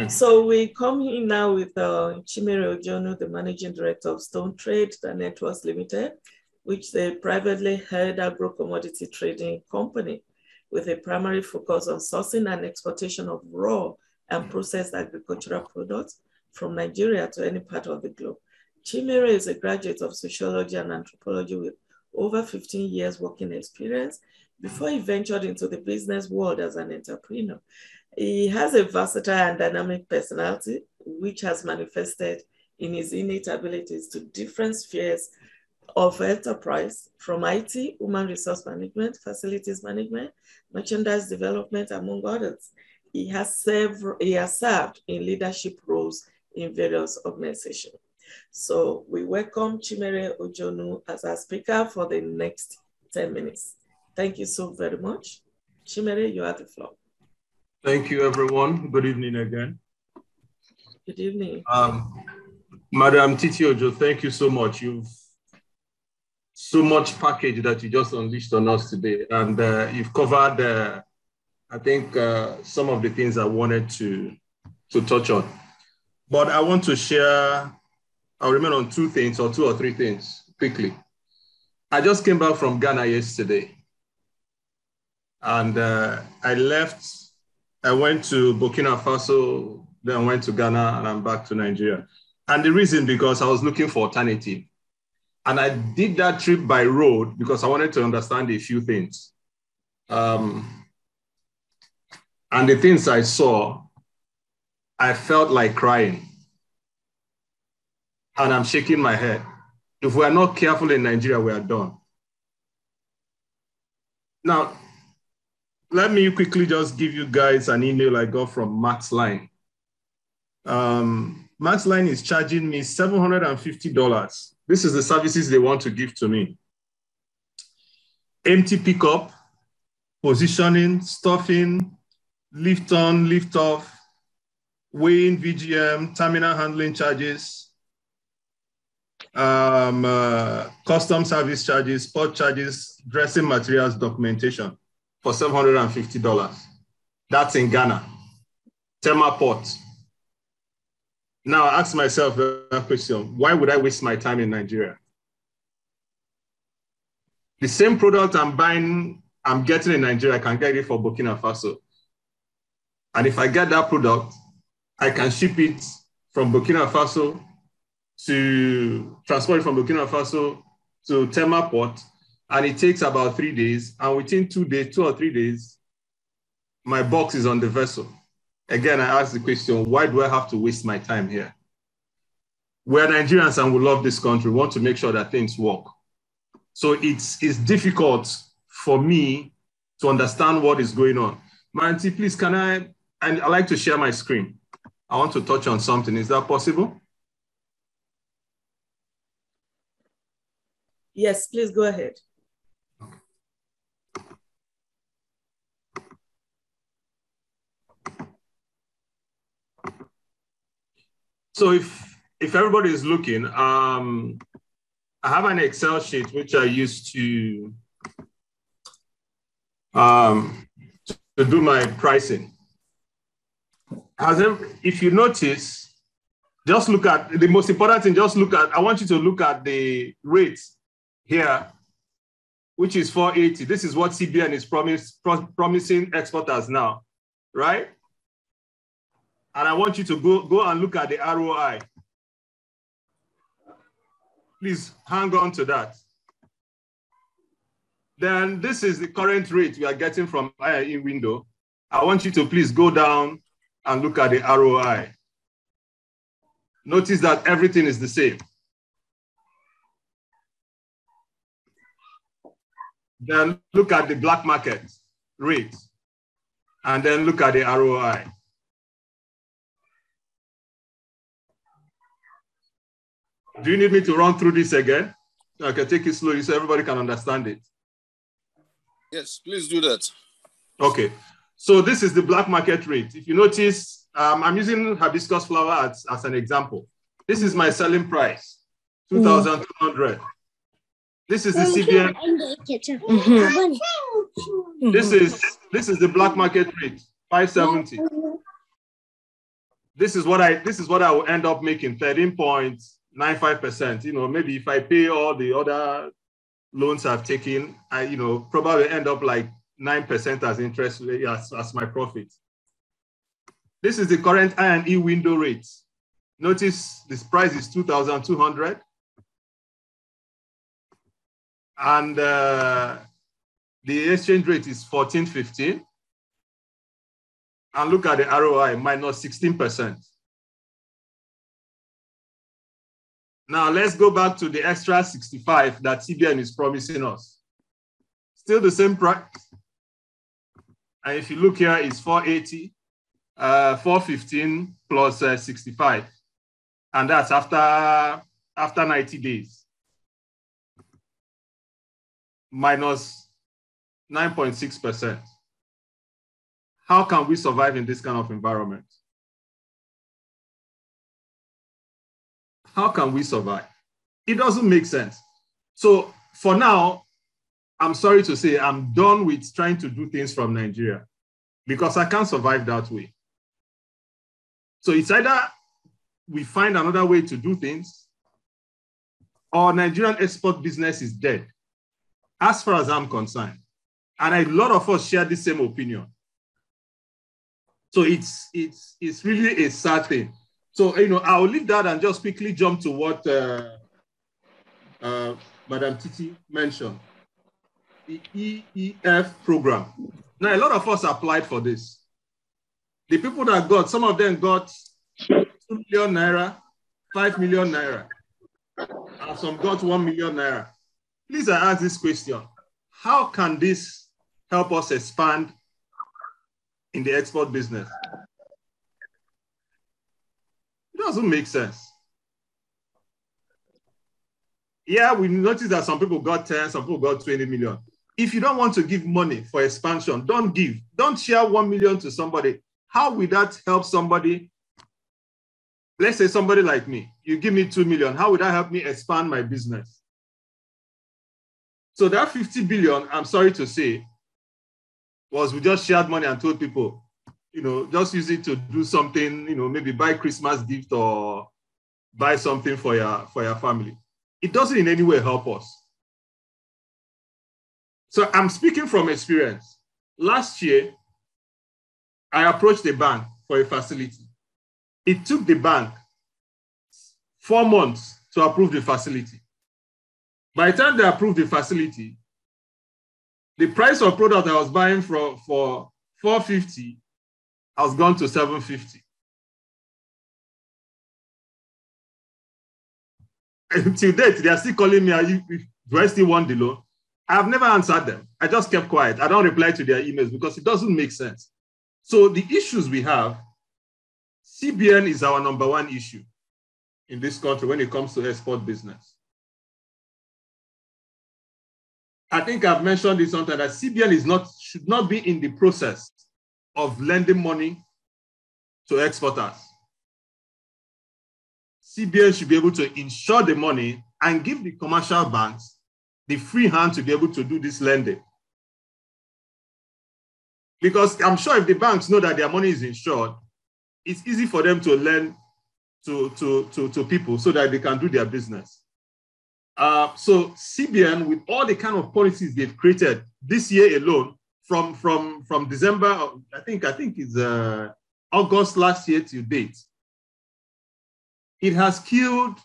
So we come in now with Chimere Ojionu, the Managing Director of Stone Trade, the Networks Limited, which is a privately held agro-commodity trading company with a primary focus on sourcing and exportation of raw and processed agricultural products from Nigeria to any part of the globe. Chimere is a graduate of sociology and anthropology with over 15 years working experience before he ventured into the business world as an entrepreneur. He has a versatile and dynamic personality, which has manifested in his innate abilities to different spheres of enterprise, from IT, human resource management, facilities management, merchandise development, among others. He has served in leadership roles in various organizations. So we welcome Chimere Ojionu as our speaker for the next 10 minutes. Thank you so very much. Chimere, you have the floor. Thank you, everyone. Good evening again. Good evening. Madam Titi Ojo, thank you so much. You've so much package that you just unleashed on us today. And you've covered, I think, some of the things I wanted to touch on. But I want to share, I'll remain on two or three things quickly. I just came back from Ghana yesterday. And I went to Burkina Faso, then I went to Ghana, and I'm back to Nigeria. And the reason, because I was looking for alternative. And I did that trip by road because I wanted to understand a few things. And the things I saw, I felt like crying. And I'm shaking my head. If we are not careful in Nigeria, we are done. Now, let me quickly just give you guys an email I got from Max Line. Max Line is charging me $750. This is the services they want to give to me. Empty pickup, positioning, stuffing, lift on, lift off, weighing, VGM, terminal handling charges, custom service charges, port charges, dressing materials, documentation for $750. That's in Ghana. Tema Port. Now I ask myself that question, why would I waste my time in Nigeria? The same product I'm getting in Nigeria, I can get it for Burkina Faso. And if I get that product, I can ship it from Burkina Faso transport it from Burkina Faso to Tema Port, and it takes about 3 days. And within 2 or 3 days, my box is on the vessel. Again, I ask the question, why do I have to waste my time here? We're Nigerians and we love this country. We want to make sure that things work. So it's difficult for me to understand what is going on. Manti, please, and I'd like to share my screen. I want to touch on something. Is that possible? Yes, please go ahead. So if everybody is looking, I have an Excel sheet which I use to do my pricing. If you notice, just look at the most important thing. I want you to look at the rates here, which is 480. This is what CBN is promising exporters now, right? And I want you to go and look at the ROI. Please hang on to that. Then this is the current rate we are getting from IIE window. I want you to please go down and look at the ROI. Notice that everything is the same. Then look at the black market rate, and then look at the ROI. Do you need me to run through this again? I can take it slowly so everybody can understand it. Yes, please do that. Okay, so this is the black market rate. If you notice, I'm using hibiscus flower as an example. This is my selling price, 2,200. This is the CBN. This is the black market rate, 570. this is what I will end up making, 13.95%. You know, maybe if I pay all the other loans I've taken, I, you know, probably end up like 9% as interest as my profit. This is the current I&E window rate. Notice this price is 2,200. And the exchange rate is 14.15. And look at the ROI, minus 16%. Now let's go back to the extra 65 that CBN is promising us. Still the same price. And if you look here, it's 480, 415 plus 65. And that's after 90 days. Minus 9.6%. How can we survive in this kind of environment? How can we survive? It doesn't make sense. So for now, I'm sorry to say, I'm done with trying to do things from Nigeria because I can't survive that way. So it's either we find another way to do things or Nigerian export business is dead, as far as I'm concerned. And a lot of us share the same opinion. So it's really a sad thing. So, you know, I'll leave that and just quickly jump to what Madam Titi mentioned, the EEF program. Now, a lot of us applied for this. The people that got, some of them got 2 million naira, 5 million naira, and some got 1 million naira. Please, I ask this question. How can this help us expand in the export business? It doesn't make sense. Yeah, we noticed that some people got 10, some people got 20 million. If you don't want to give money for expansion, don't give. Don't share 1 million to somebody. How will that help somebody? Let's say somebody like me, you give me 2 million. How would that help me expand my business? So that 50 billion, I'm sorry to say, was we just shared money and told people, you know, just use it to do something, you know, maybe buy Christmas gift or buy something for your family. It doesn't in any way help us. So I'm speaking from experience. Last year, I approached the bank for a facility. It took the bank 4 months to approve the facility. By the time they approved the facility, the price of product I was buying for 450 has gone to 750. Until date, they are still calling me, do I still want the loan? I've never answered them. I just kept quiet. I don't reply to their emails because it doesn't make sense. So the issues we have, CBN is our #1 issue in this country when it comes to export business. I think I've mentioned this sometimes that CBN should not be in the process of lending money to exporters. CBN should be able to insure the money and give the commercial banks the free hand to be able to do this lending. Because I'm sure if the banks know that their money is insured, it's easy for them to lend to people so that they can do their business. So CBN, with all the kind of policies they've created this year alone, from December, I think it's August last year to date, it has killed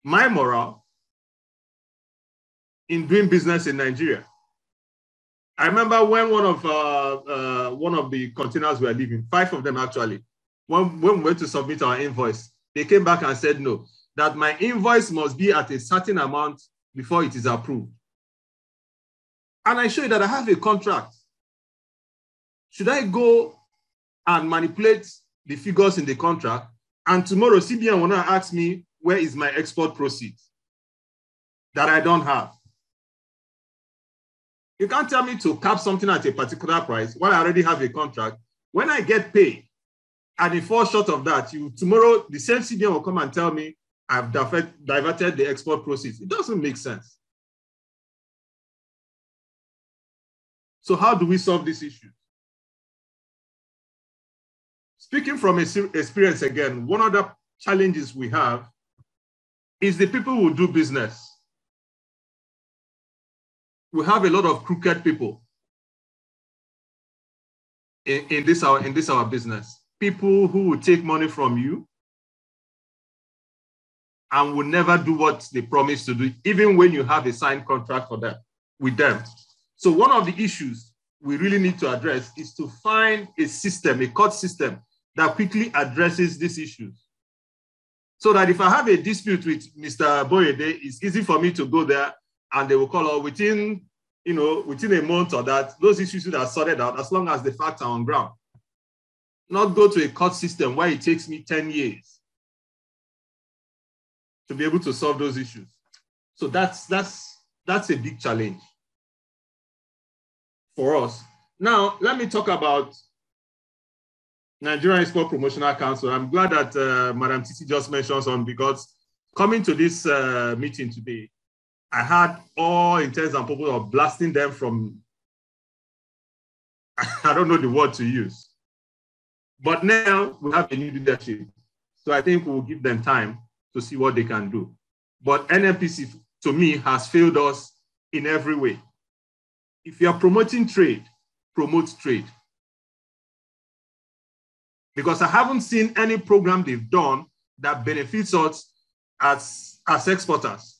my morale in doing business in Nigeria. I remember when one of the containers were leaving, 5 of them actually, when we went to submit our invoice, they came back and said no, that my invoice must be at a certain amount before it is approved. And I show you that I have a contract. Should I go and manipulate the figures in the contract? And tomorrow CBN will not ask me, where is my export proceeds that I don't have? You can't tell me to cap something at a particular price when I already have a contract. When I get paid, and if fall short of that, tomorrow the same CBN will come and tell me I've diverted the export proceeds. It doesn't make sense. So how do we solve this issue? speaking from experience again, one of the challenges we have is the people who do business. We have a lot of crooked people in this our business. People who will take money from you and will never do what they promise to do, even when you have a signed contract for them with them. So one of the issues we really need to address is to find a system, a court system that quickly addresses these issues. So that if I have a dispute with Mr. Boyede, it's easy for me to go there and they will call out within a month or that, those issues are sorted out as long as the facts are on ground. Not go to a court system where it takes me 10 years to be able to solve those issues. So that's a big challenge for us. Now, let me talk about Nigerian Export Promotional Council. I'm glad that Madam Titi just mentioned something, because coming to this meeting today, I had all intents and purposes of blasting them from, I don't know the word to use. But now we have a new leadership. So I think we'll give them time to see what they can do. But NMPC, to me, has failed us in every way. If you are promoting trade, promote trade. Because I haven't seen any program they've done that benefits us as exporters.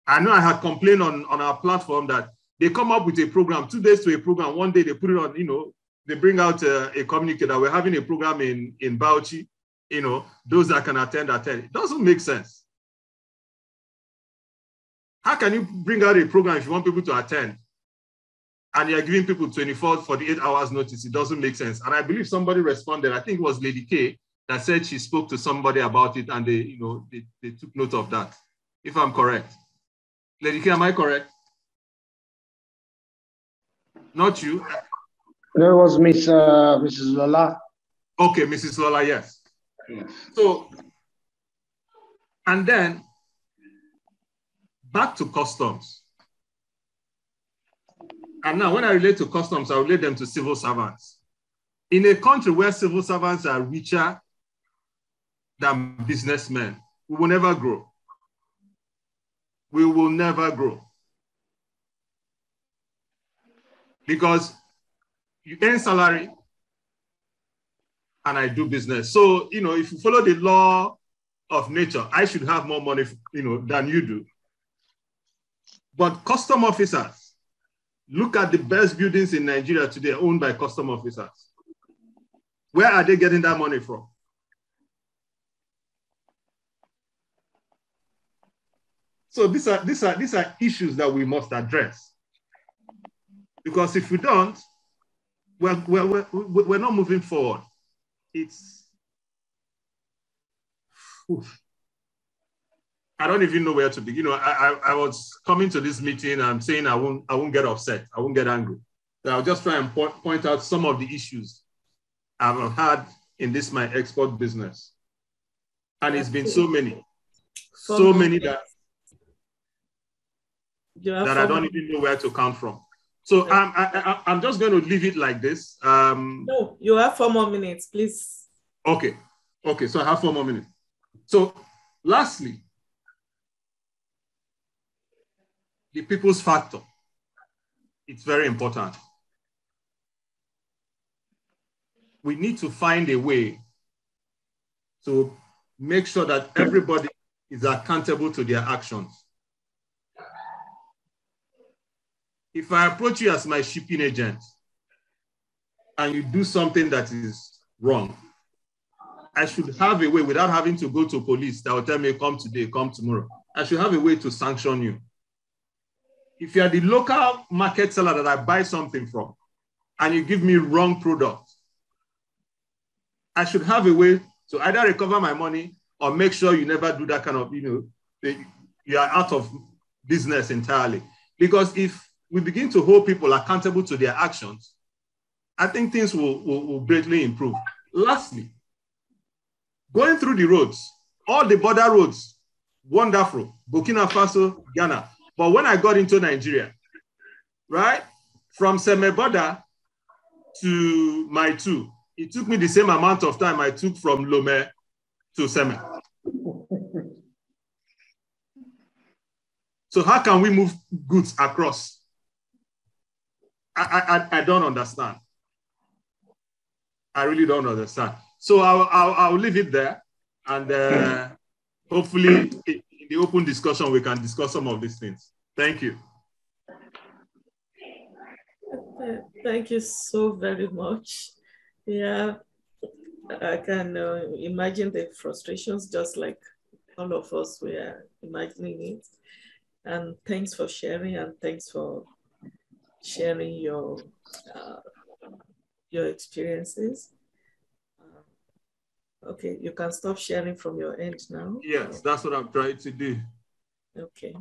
I know I had complained on our platform that they come up with a program, 2 days to a program, one day they put it on, they bring out a communique that we're having a program in Bauchi, those that can attend. It doesn't make sense. How can you bring out a program if you want people to attend and you're giving people 24, 48 hours notice? It doesn't make sense. And I believe somebody responded, I think it was Lady K, that said she spoke to somebody about it and they took note of that, if I'm correct. Lady K, am I correct? Not you. There was Mrs. Lola. Okay, Mrs. Lola, yes. So, and then back to customs. And now when I relate to customs, I relate them to civil servants. In a country where civil servants are richer than businessmen, we will never grow. We will never grow. Because you earn salary and I do business. So, if you follow the law of nature, I should have more money, than you do. But custom officers, look at the best buildings in Nigeria today owned by custom officers. Where are they getting that money from? So these are issues that we must address. Because if we don't, we're not moving forward. I don't even know where to begin. I was coming to this meeting and saying I won't get upset. I won't get angry. So I'll just try and point out some of the issues I've had in this my export business. And it's been so many that I don't even know where to count from. So I'm just going to leave it like this. No, you have 4 more minutes, please. Okay, so I have 4 more minutes. So lastly, the people's factor. It's very important. We need to find a way to make sure that everybody is accountable to their actions. If I approach you as my shipping agent and you do something that is wrong, I should have a way, without having to go to police that will tell me, come today, come tomorrow. I should have a way to sanction you. If you are the local market seller that I buy something from and you give me wrong product, I should have a way to either recover my money or make sure you never do that kind of, you are out of business entirely. Because if we begin to hold people accountable to their actions, I think things will greatly improve. Lastly, going through the roads, all the border roads, wonderful, Burkina Faso, Ghana. But when I got into Nigeria, right, from Seme border to Maitu, It took me the same amount of time I took from Lome to Seme. So how can we move goods across? I don't understand. I really don't understand. So I'll leave it there, and hopefully in the open discussion we can discuss some of these things. Thank you. Thank you so very much. Yeah, I can imagine the frustrations just like all of us were imagining it. And thanks for sharing, and thanks for sharing your experiences. Okay, you can stop sharing from your end now. Yes, that's what I'm trying to do. Okay.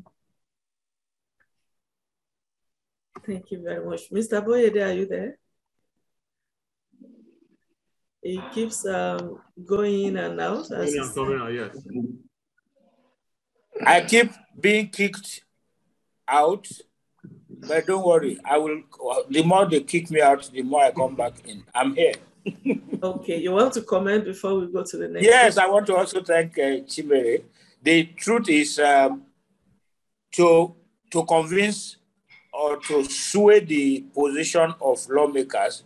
Thank you very much. Mr. Boyede, are you there? It keeps going in and out. Coming out, yes. I keep being kicked out, but don't worry. I will. The more they kick me out, the more I come back in. I'm here. Okay, you want to comment before we go to the next? Yes, I want to also thank Chimere. The truth is to convince or to sway the position of lawmakers,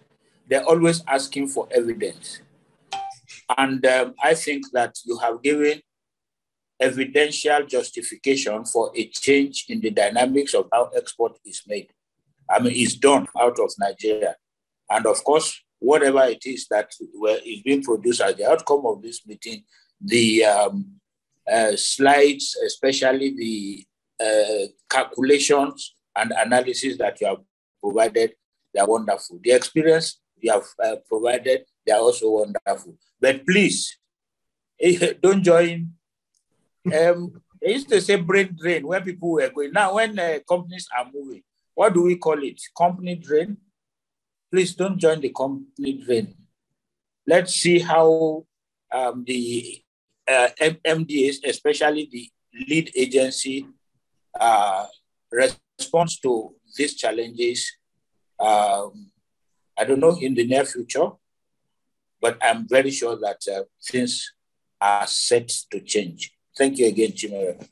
they're always asking for evidence. And I think that you have given evidential justification for a change in the dynamics of how export is made. I mean, it's done out of Nigeria. And of course, whatever it is that is being produced as the outcome of this meeting, the slides, especially the calculations and analysis that you have provided, they are wonderful. The experience you have provided, they are also wonderful. But please, don't join. They used to say brain drain when people were going. Now, when companies are moving, what do we call it? Company drain? Please don't join the company drain. Let's see how the MDAs, especially the lead agency, responds to these challenges. I don't know in the near future, but I'm very sure that things are set to change. Thank you again, Chimere.